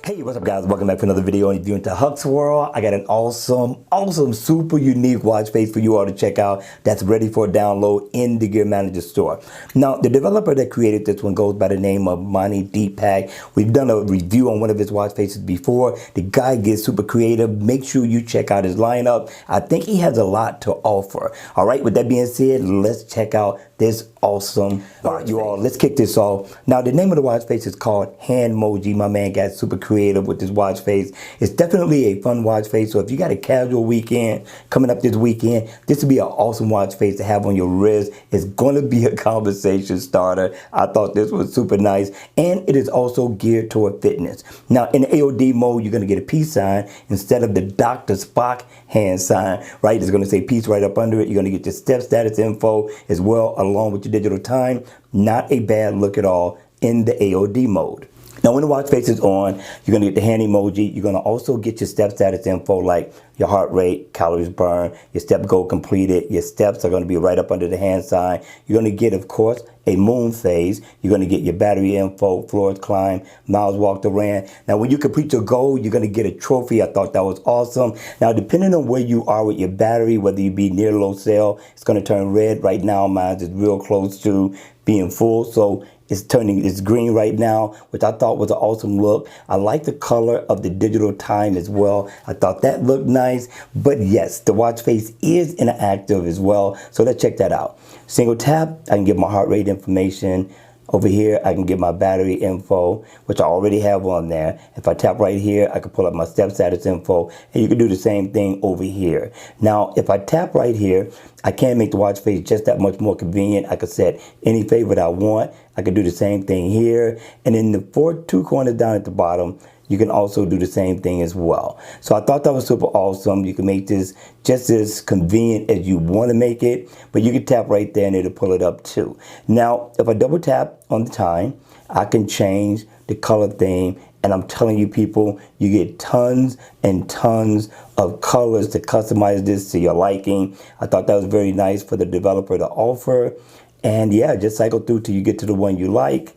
Hey, what's up guys? Welcome back to another video. And if you're into Huck's World, I got an awesome, super unique watch face for you all to check out that's ready for download in the Gear Manager store. Now, the developer that created this one goes by the name of Monty Deepak. We've done a review on one of his watch faces before. The guy gets super creative. Make sure you check out his lineup. I think he has a lot to offer. All right, with that being said, let's check out this awesome watch. You all, let's kick this off. Now, the name of the watch face is called Emoji. My man got super creative with this watch face. It's definitely a fun watch face. So if you got a casual weekend coming up this weekend, this would be an awesome watch face to have on your wrist. It's going to be a conversation starter. I thought this was super nice. And it is also geared toward fitness. Now, in the AOD mode, you're going to get a peace sign instead of the Dr. Spock hand sign, right? It's going to say peace right up under it. You're going to get your step status info as well, along with your digital time. Not a bad look at all in the AOD mode. Now, when the watch face is on, you're going to get the hand emoji. You're going to also get your step status info like your heart rate, calories burned, your step goal completed. Your steps are going to be right up under the hand sign. You're going to get, of course, a moon phase. You're going to get your battery info, floors climbed, miles walked or ran. Now, when you complete your goal, you're going to get a trophy. I thought that was awesome. Now, depending on where you are with your battery, whether you be near low cell, it's going to turn red. Right now, mine is real close to being full. So it's green right now, which I thought was an awesome look. I like the color of the digital time as well. I thought that looked nice. But yes, the watch face is interactive as well. So let's check that out. Single tap, I can get my heart rate information. Over here, I can get my battery info, which I already have on there. If I tap right here, I can pull up my step status info, and you can do the same thing over here. Now, if I tap right here, I can make the watch face just that much more convenient. I could set any favorite I want. I could do the same thing here. And in the two corners down at the bottom, you can also do the same thing as well. So I thought that was super awesome. You can make this just as convenient as you want to make it, but you can tap right there and it'll pull it up too. Now, if I double tap on the time, I can change the color theme. And I'm telling you people, you get tons and tons of colors to customize this to your liking. I thought that was very nice for the developer to offer. And yeah, just cycle through till you get to the one you like,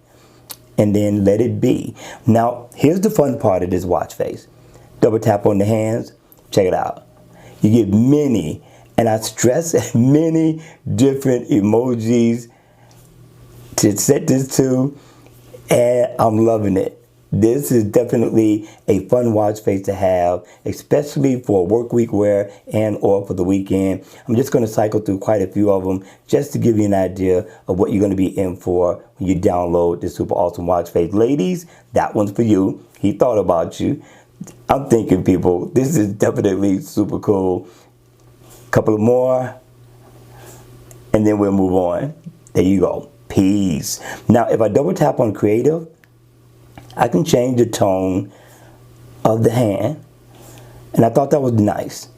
and then let it be. Now, here's the fun part of this watch face. Double tap on the hands, check it out. You get many, and I stress many different emojis to set this to, and I'm loving it. This is definitely a fun watch face to have, especially for work week wear and or for the weekend. I'm just going to cycle through quite a few of them just to give you an idea of what you're going to be in for when you download this super awesome watch face. Ladies, that one's for you. He thought about you. I'm thinking, people, this is definitely super cool. Couple of more, and then we'll move on. There you go. Peace. Now, if I double tap on creative, I can change the tone of the hand, and I thought that was nice.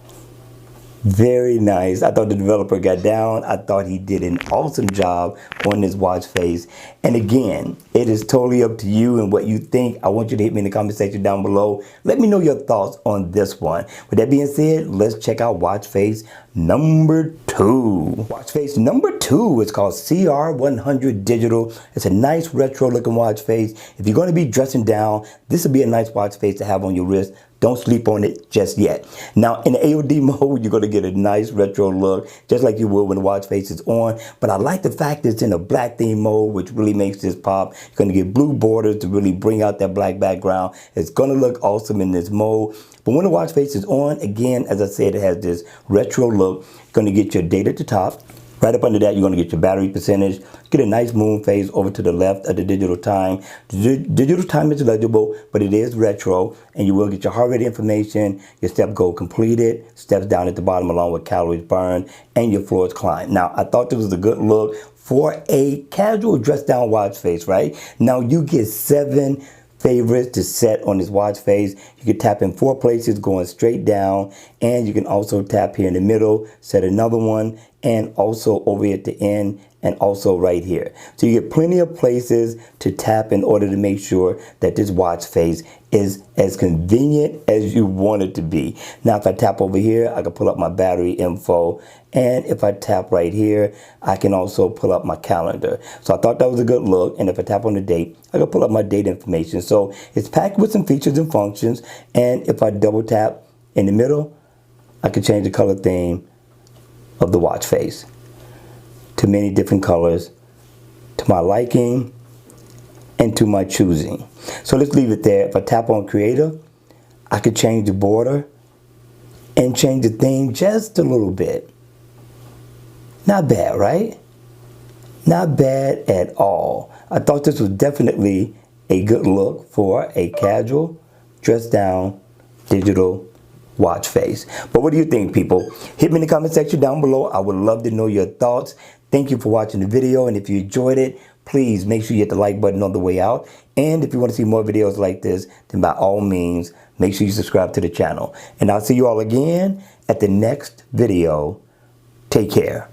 Very nice. I thought the developer got down. I thought he did an awesome job on this watch face. And again, it is totally up to you and what you think. I want you to hit me in the comment section down below. Let me know your thoughts on this one. With that being said, let's check out watch face number 2. Watch face number 2 is called CR100 Digital. It's a nice retro looking watch face. If you're going to be dressing down, this would be a nice watch face to have on your wrist. Don't sleep on it just yet. Now, in the AOD mode, you're going to get a nice retro look, just like you would when the watch face is on. But I like the fact that it's in a black theme mode, which really makes this pop. You're going to get blue borders to really bring out that black background. It's going to look awesome in this mode. But when the watch face is on, again, as I said, it has this retro look. You're going to get your date at the top. Right up under that, you're going to get your battery percentage. Get a nice moon phase over to the left of the digital time. The digital time is legible, but it is retro. And you will get your heart rate information, your step goal completed, steps down at the bottom along with calories burned, and your floors climbed. Now, I thought this was a good look for a casual dress down watch face, right? Now, you get 7 favorites to set on this watch face. You can tap in 4 places going straight down, and you can also tap here in the middle, set another one, and also over at the end and also right here. So you get plenty of places to tap in order to make sure that this watch face is as convenient as you want it to be. Now if I tap over here, I can pull up my battery info, and if I tap right here, I can also pull up my calendar. So I thought that was a good look, and if I tap on the date, I can pull up my date information. So it's packed with some features and functions, and if I double tap in the middle, I can change the color theme of the watch face to many different colors, to my liking and to my choosing. So let's leave it there. If I tap on Creator, I could change the border and change the theme just a little bit. Not bad, right? Not bad at all. I thought this was definitely a good look for a casual, dressed down, digital watch face. But what do you think, people? Hit me in the comment section down below. I would love to know your thoughts. Thank you for watching the video, and if you enjoyed it, please make sure you hit the like button on the way out. And if you want to see more videos like this, then by all means, make sure you subscribe to the channel. And I'll see you all again at the next video. Take care.